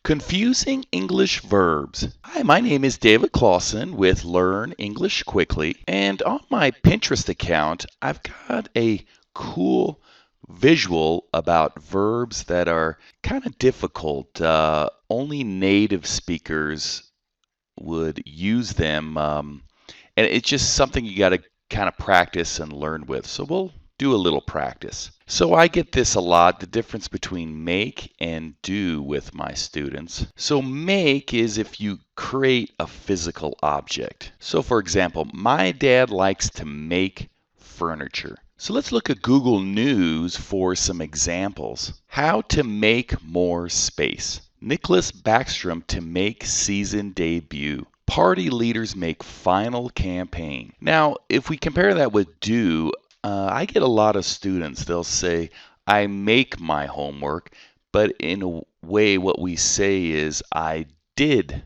Confusing English verbs. Hi, my name is David Claussen with Learn English Quickly, and on my Pinterest account, I've got a cool visual about verbs that are kind of difficult. Only native speakers would use them, and it's just something you got to kind of practice and learn with. So we'll do a little practice. So I get this a lot, the difference between make and do with my students. So make is if you create a physical object. So for example, my dad likes to make furniture. So let's look at Google News for some examples. How to make more space. Nicholas Backstrom to make season debut. Party leaders make final campaign. Now, if we compare that with do, I get a lot of students, they'll say, I make my homework, but in a way what we say is I did,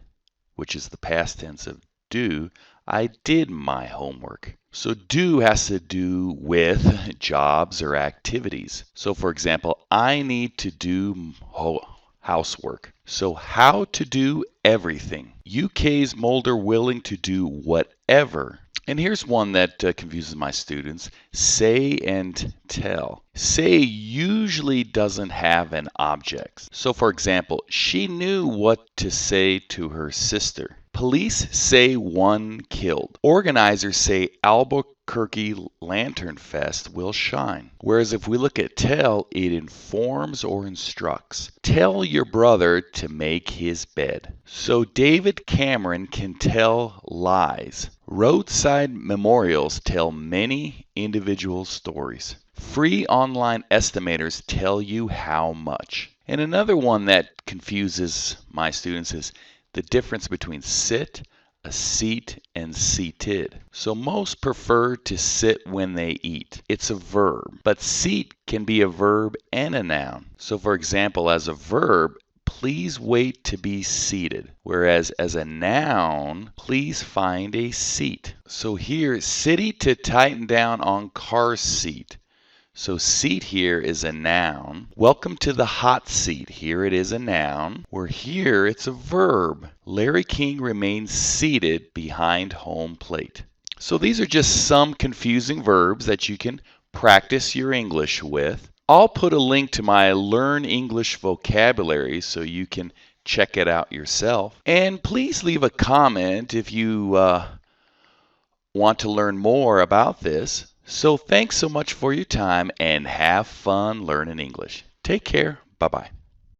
which is the past tense of do, I did my homework. So do has to do with jobs or activities. So for example, I need to do housework. So how to do everything. UK's Mulder willing to do whatever. And here's one that confuses my students. Say and tell. Say usually doesn't have an object. So for example, she knew what to say to her sister. Police say one killed. Organizers say Albuquerque Lantern Fest will shine. Whereas if we look at tell, it informs or instructs. Tell your brother to make his bed. So David Cameron can tell lies. Roadside memorials tell many individual stories. Free online estimators tell you how much. And another one that confuses my students is the difference between sit, a seat, and seated. So most prefer to sit when they eat. It's a verb, but seat can be a verb and a noun. So for example, as a verb, please wait to be seated. Whereas as a noun, please find a seat. So here, city to tighten down on car seat. So seat here is a noun. Welcome to the hot seat. Here it is a noun. Where here it's a verb. Larry King remains seated behind home plate. So these are just some confusing verbs that you can practice your English with. I'll put a link to my Learn English vocabulary so you can check it out yourself. And please leave a comment if you want to learn more about this. So thanks so much for your time and have fun learning English. Take care. Bye-bye.